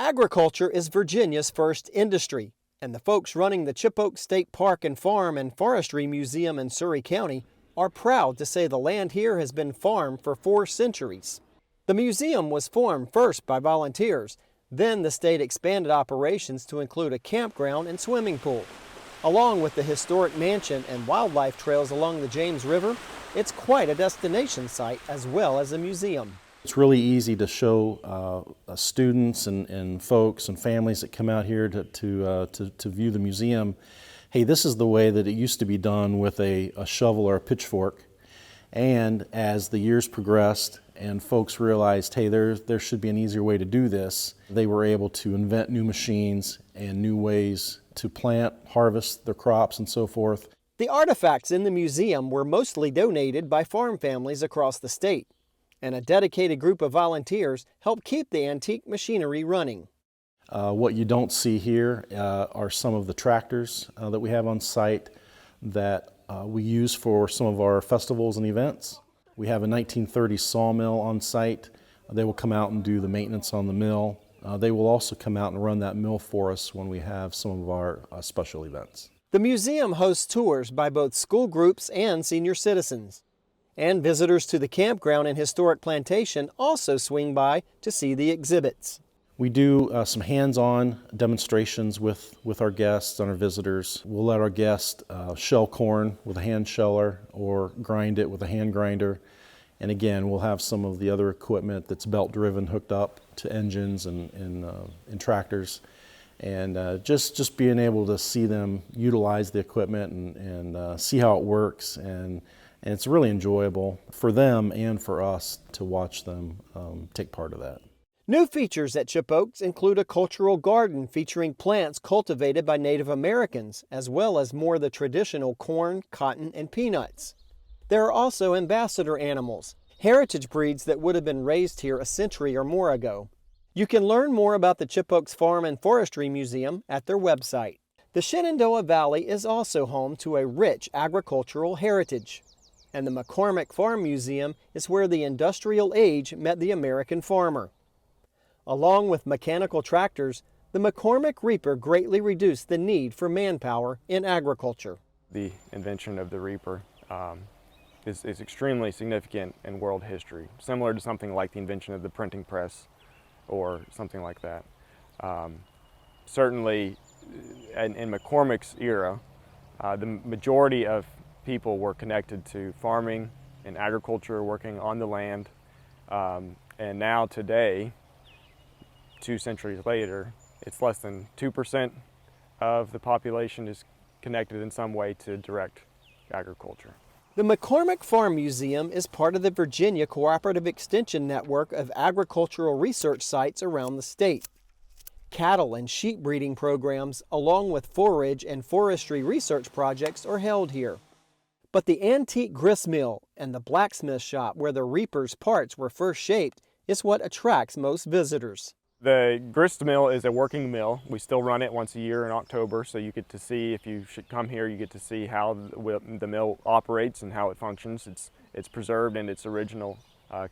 Agriculture is Virginia's first industry, and the folks running the Chip Oak State Park and Farm and Forestry Museum in Surry County are proud to say the land here has been farmed for 4 centuries. The museum was formed first by volunteers, then the state expanded operations to include a campground and swimming pool. Along with the historic mansion and wildlife trails along the James River, it's quite a destination site as well as a museum. It's really easy to show students and folks and families that come out here to view the museum, hey, this is the way that it used to be done with a shovel or a pitchfork. And as the years progressed and folks realized, hey, there should be an easier way to do this, they were able to invent new machines and new ways to plant, harvest their crops, and so forth. The artifacts in the museum were mostly donated by farm families across the state, and a dedicated group of volunteers help keep the antique machinery running. What you don't see here are some of the tractors that we have on site that we use for some of our festivals and events. We have a 1930 sawmill on site. They will come out and do the maintenance on the mill. They will also come out and run that mill for us when we have some of our special events. The museum hosts tours by both school groups and senior citizens. And visitors to the campground and historic plantation also swing by to see the exhibits. We do some hands-on demonstrations with our guests and our visitors. We'll let our guests shell corn with a hand sheller or grind it with a hand grinder. And again, we'll have some of the other equipment that's belt-driven hooked up to engines and tractors. And just being able to see them utilize the equipment and see how it works. And it's really enjoyable for them and for us to watch them take part of that. New features at Chip Oaks include a cultural garden featuring plants cultivated by Native Americans, as well as more of the traditional corn, cotton, and peanuts. There are also ambassador animals, heritage breeds that would have been raised here a century or more ago. You can learn more about the Chip Oaks Farm and Forestry Museum at their website. The Shenandoah Valley is also home to a rich agricultural heritage. And the McCormick Farm Museum is where the industrial age met the American farmer. Along with mechanical tractors, the McCormick Reaper greatly reduced the need for manpower in agriculture. The invention of the Reaper is extremely significant in world history, similar to something like the invention of the printing press or something like that. Certainly, in McCormick's era, the majority of people were connected to farming and agriculture, working on the land. And now today, 2 centuries later, it's less than 2% of the population is connected in some way to direct agriculture. The McCormick Farm Museum is part of the Virginia Cooperative Extension Network of agricultural research sites around the state. Cattle and sheep breeding programs, along with forage and forestry research projects, are held here. But the antique grist mill and the blacksmith shop where the Reaper's parts were first shaped is what attracts most visitors. The grist mill is a working mill. We still run it once a year in October, so you get to see, if you should come here, you get to see how the mill operates and how it functions. It's preserved in its original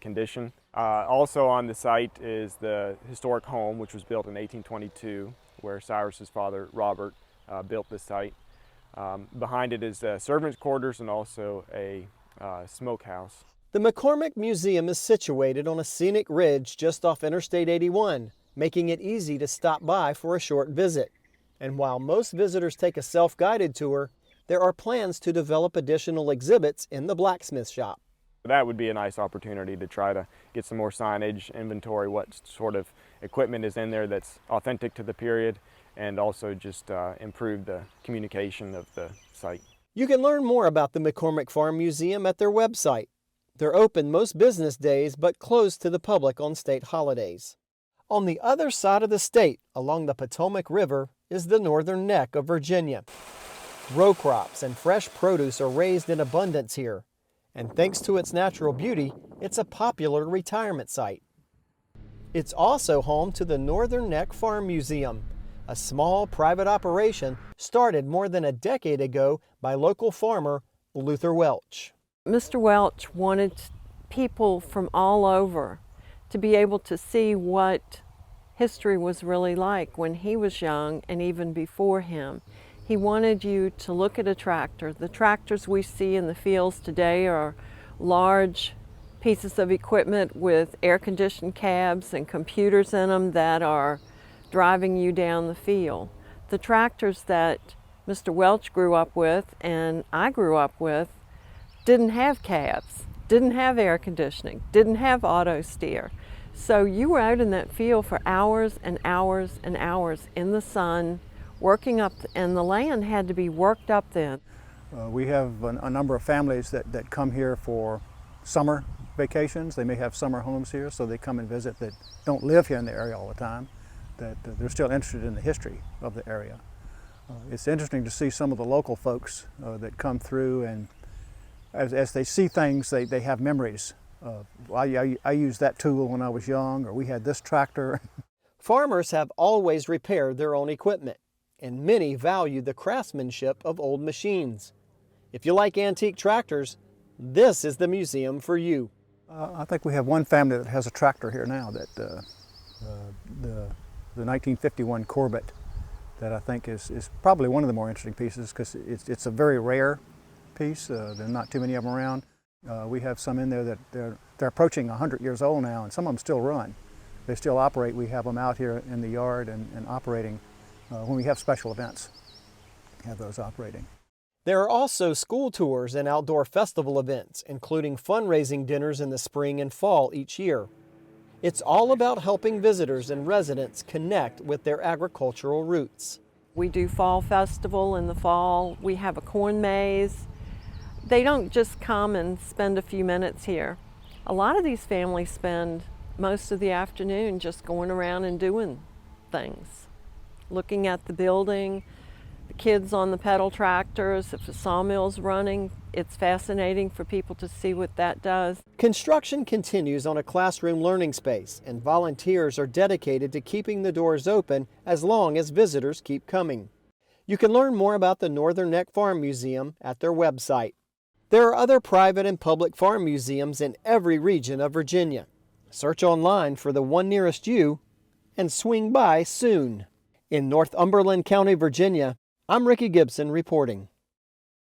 condition. Also on the site is the historic home, which was built in 1822, where Cyrus's father, Robert, built this site. Behind it is servants' quarters and also a smokehouse. The McCormick Museum is situated on a scenic ridge just off Interstate 81, making it easy to stop by for a short visit. And while most visitors take a self-guided tour, there are plans to develop additional exhibits in the blacksmith shop. That would be a nice opportunity to try to get some more signage, inventory, what sort of equipment is in there that's authentic to the period, and also just improve the communication of the site. You can learn more about the McCormick Farm Museum at their website. They're open most business days but closed to the public on state holidays. On the other side of the state, along the Potomac River, is the northern neck of Virginia. Row crops and fresh produce are raised in abundance here, and thanks to its natural beauty, it's a popular retirement site. It's also home to the Northern Neck Farm Museum, a small private operation started more than a decade ago by local farmer Luther Welch. Mr. Welch wanted people from all over to be able to see what history was really like when he was young and even before him. He wanted you to look at a tractor. The tractors we see in the fields today are large pieces of equipment with air-conditioned cabs and computers in them that are driving you down the field. The tractors that Mr. Welch grew up with and I grew up with didn't have cabs, didn't have air conditioning, didn't have auto steer. So you were out in that field for hours and hours and hours in the sun, working up, and the land had to be worked up then. We have a number of families that come here for summer vacations. They may have summer homes here, so they come and visit that don't live here in the area all the time, that they're still interested in the history of the area. It's interesting to see some of the local folks that come through, and as they see things, they have memories. I used that tool when I was young, or we had this tractor. Farmers have always repaired their own equipment, and many value the craftsmanship of old machines. If you like antique tractors, this is the museum for you. I think we have one family that has a tractor here now, that the 1951 Corbett, that I think is probably one of the more interesting pieces, because it's a very rare piece. There are not too many of them around. We have some in there that they're approaching 100 years old now, and some of them still run. They still operate. We have them out here in the yard and operating when we have special events. Have those operating. There are also school tours and outdoor festival events, including fundraising dinners in the spring and fall each year. It's all about helping visitors and residents connect with their agricultural roots. We do fall festival in the fall. We have a corn maze. They don't just come and spend a few minutes here. A lot of these families spend most of the afternoon just going around and doing things, looking at the building, the kids on the pedal tractors. If the sawmill's running, it's fascinating for people to see what that does. Construction continues on a classroom learning space, and volunteers are dedicated to keeping the doors open as long as visitors keep coming. You can learn more about the Northern Neck Farm Museum at their website. There are other private and public farm museums in every region of Virginia. Search online for the one nearest you and swing by soon. In Northumberland County, Virginia, I'm Ricky Gibson reporting.